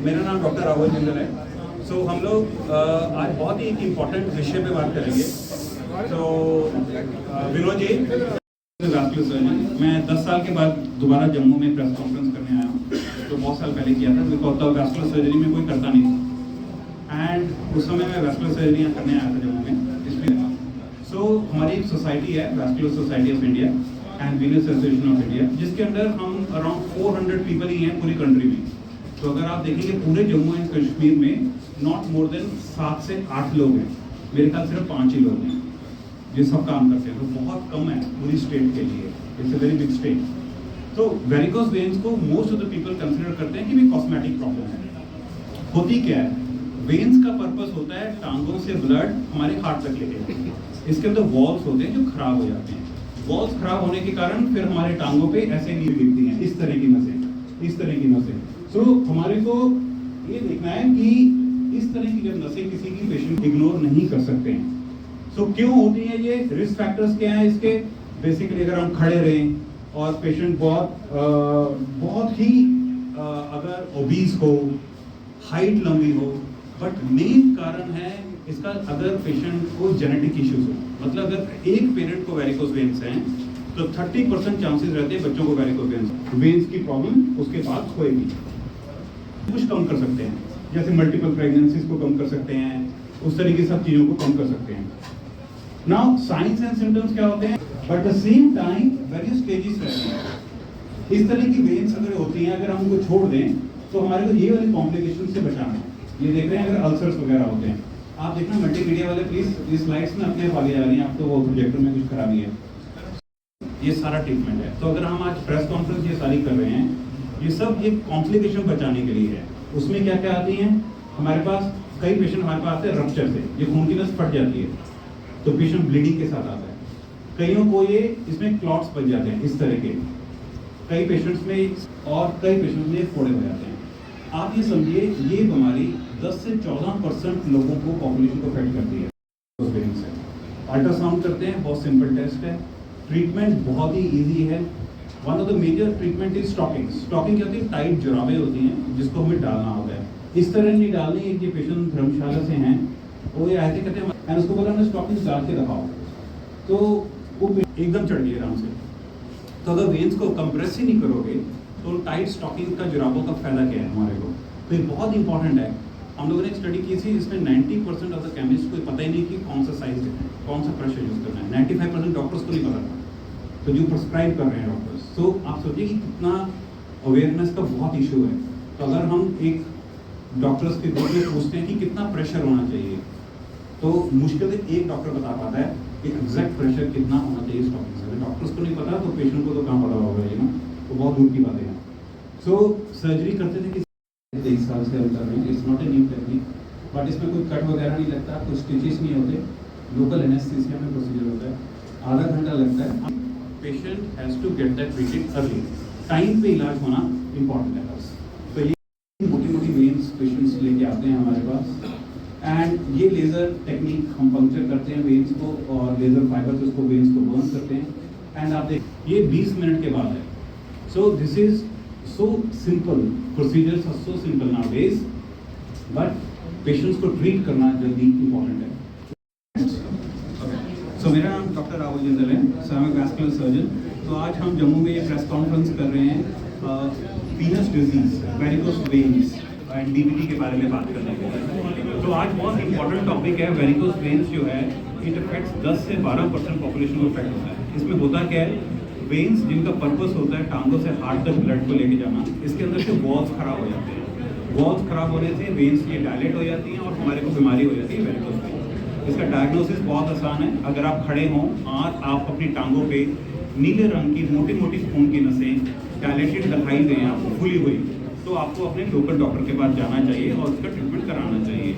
मेरा नाम डॉक्टर राहुल जिंदल है। सो हम लोग आज बहुत ही एक इम्पॉर्टेंट विषय पे बात करेंगे। सो विनोद जी, वैस्कुलर सर्जन, मैं 10 साल के बाद दोबारा जम्मू में प्रेस कॉन्फ्रेंस करने आया हूँ। तो बहुत साल पहले किया था, बिकॉज तब वैस्कुलर सर्जरी में कोई करता नहीं था। एंड उस समय मैं वैस्कुलर सर्जरी करने आया था जम्मू में, इसलिए सो हमारी एक सोसाइटी है, vascular society of India and Venus association of India, जिसके अंदर हम अराउंड 400 पीपल ही हैं पूरी कंट्री में। तो अगर आप देखेंगे पूरे जम्मू एंड कश्मीर में नॉट मोर देन 7 से 8 लोग हैं, मेरे ख्याल सिर्फ 5 ही लोग हैं जो सब काम करते हैं। तो बहुत कम है पूरी स्टेट के लिए, it's a very big state. तो वेरिकोस वेन्स को most of the people consider करते हैं कि भी कॉस्मेटिक प्रॉब्लम है। होती क्या है, वेन्स का पर्पस होता है टांगों से ब्लड हमारे हार्ट तक लेके, इसके अंदर वॉल्स होते हैं जो खराब हो जाते हैं। वॉल्स खराब होने के कारण फिर हमारे टांगों पे ऐसे नील गिरती हैं, इस तरह की नसें, इस तरह की नसें। सो हमारे को ये देखना है कि इस तरह की जब नसें किसी की पेशेंट इग्नोर नहीं कर सकते हैं। सो क्यों होती है ये, रिस्क फैक्टर्स क्या हैं इसके? बेसिकली अगर हम खड़े रहें और पेशेंट बहुत ही अगर ओबीज हो, हाइट लंबी हो, बट मेन कारण है इसका अगर पेशेंट को जेनेटिक इश्यूज हो। मतलब अगर एक पेरेंट को वेरिकोस वेन्स हैं तो 30% चांसेस रहते हैं बच्चों को वेरिकोस वेन्स की प्रॉब्लम उसके बाद होएगी। कुछ कम कर सकते हैं, जैसे मल्टीपल प्रेगनेंसीज को कम कर सकते हैं, उस तरीके सब चीज़ों को कम कर सकते हैं। नाउ साइंस एंड सिम्टम्स क्या होते हैं, but the same time various stages रहते हैं। इस तरह की वेन्स अगर होती हैं, अगर हम उनको छोड़ दें तो हमारे को ये वाली कॉम्प्लिकेशन से बचाना है। ये देख रहे हैं अगर अल्सर्स वगैरह होते हैं, आप देखना मल्टीमीडिया वाले प्लीज इस स्लाइड्स में अपने वाली आ रही हैं, आपको वो प्रोजेक्टर में कुछ खराबी है। ये सारा ट्रीटमेंट है। तो अगर हम आज प्रेस कॉन्फ्रेंस ये सारी कर रहे हैं, ये सब ये कॉम्प्लिकेशन बचाने के लिए है। उसमें क्या क्या आती हैं हमारे पास, कई पेशेंट हमारे पास आते हैं रप्चर से, ये खून की नस फट जाती है तो पेशेंट ब्लीडिंग के साथ आता है। कईयों को ये इसमें क्लॉट्स बन जाते हैं इस तरह के, कई पेशेंट्स में, और कई पेशेंट्स में फोड़े हो जाते हैं। आप ये समझिए ये बीमारी 10 से 14% लोगों को पॉपुलेशन को अफेक्ट करती है। अल्ट्रासाउंड करते हैं, बहुत सिंपल टेस्ट है, ट्रीटमेंट बहुत ही इजी है। One of the major treatment is stocking. Stocking क्या होती है, टाइट जुराबें होती हैं जिसको हमें डालना होता है। इस तरह नहीं डालनी। एक ये पेशेंट धर्मशाला से हैं, वो ये आए थे, कहते हैं मैंने उसको बोला मैं स्टॉकिंग डाल के दिखाओ, तो वो एकदम चढ़ गई आराम से। तो अगर वेन्स को कंप्रेस ही नहीं करोगे तो टाइट स्टॉकिंग का जुराबों का फायदा क्या है हमारे को? तो ये बहुत इंपॉर्टेंट है। हम लोगों ने एक स्टडी की थी, इसमें 90% ऑफ द केमिस्ट को पता ही नहीं कि कौन सा साइज देना है, कौन सा प्रेशर यूज करना है। 95% डॉक्टर्स को नहीं पता था, तो जो प्रिस्क्राइब कर रहे हैं डॉक्टर्स। तो आप सोचिए कि कितना अवेयरनेस का बहुत इशू है। तो अगर हम एक डॉक्टर्स के ग्रुप में पूछते हैं कि कितना प्रेशर होना चाहिए, तो मुश्किल से एक डॉक्टर बता पाता है कि एग्जैक्ट प्रेशर कितना होना चाहिए स्टॉकिंग से। अगर डॉक्टर्स को नहीं पता तो पेशेंट को तो कहाँ पता होगा ये ना, तो बहुत दूर की बातें हैं। सो सर्जरी करते थे कि 23 साल से हम कर रहे हैं, it's not a new technique, but इसमें कोई कट वगैरह नहीं लगता, कोई स्टिचेस नहीं होते, लोकल एनेस्थीसिया में प्रोसीजर होता है, आधा घंटा लगता है। Patient has to get that treated early, time पे इलाज होना इंपॉर्टेंट है बस। तो ये मोटी मोटी वेन्स पेशेंट्स लेके आते हैं हमारे पास, एंड ये लेज़र टेक्निक हम पंक्चर करते हैं वेन्स को, और लेज़र फाइबर से उसको वेन्स को बर्न करते हैं। एंड आप देख ये 20 मिनट के बाद है। So this is so simple, procedures are so simple nowadays, but patients को treat करना जल्दी important है। So मेरा नाम डॉक्टर राहुल जिंदल है, so I am a vascular surgeon. तो आज हम जम्मू में ये प्रेस कॉन्फ्रेंस कर रहे हैं Venus disease, varicose veins and DVT के बारे में बात करने के लिए। तो आज बहुत इंपॉर्टेंट टॉपिक है। वेरिकोस वेन्स जो है इट अफेक्ट्स 10 से 12% पॉपुलेशन को अफेक्ट होता है। इसमें होता क्या है, वेन्स जिनका पर्पस होता है टांगों से हार्ट तक ब्लड को लेके जाना, इसके अंदर से वॉल्स खराब हो जाते हैं। वॉल्स खराब होने से वेन्स ये डायलेट हो जाती हैं और हमारे को बीमारी हो जाती है वेरिकोस वेन। इसका डायग्नोसिस बहुत आसान है। अगर आप खड़े हों और आप अपनी टांगों पे नीले रंग की मोटी मोटी खून की नसें डायलेटेड दिखाई दें, आपको फुली हुई, तो आपको अपने लोकल डॉक्टर के पास जाना चाहिए और उसका ट्रीटमेंट कराना चाहिए।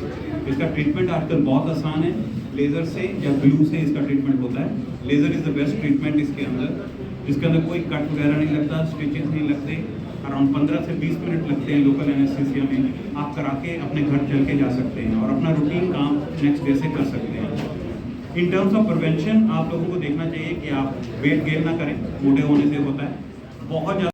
इसका ट्रीटमेंट आजकल बहुत आसान है, लेज़र से या ग्लू से इसका ट्रीटमेंट होता है। Laser is the best treatment इसके अंदर, जिसके अंदर कोई कट वगैरह नहीं लगता, स्टिचेस नहीं लगते। अराउंड 15 से 20 मिनट लगते हैं लोकल एनेस्थीसिया में। आप करा के अपने घर चल के जा सकते हैं और अपना रूटीन काम नेक्स्ट डे से कर सकते हैं। इन टर्म्स ऑफ प्रिवेंशन आप लोगों को देखना चाहिए कि आप वेट गेन ना करें, मोटे होने से होता है बहुत ज़्यादा।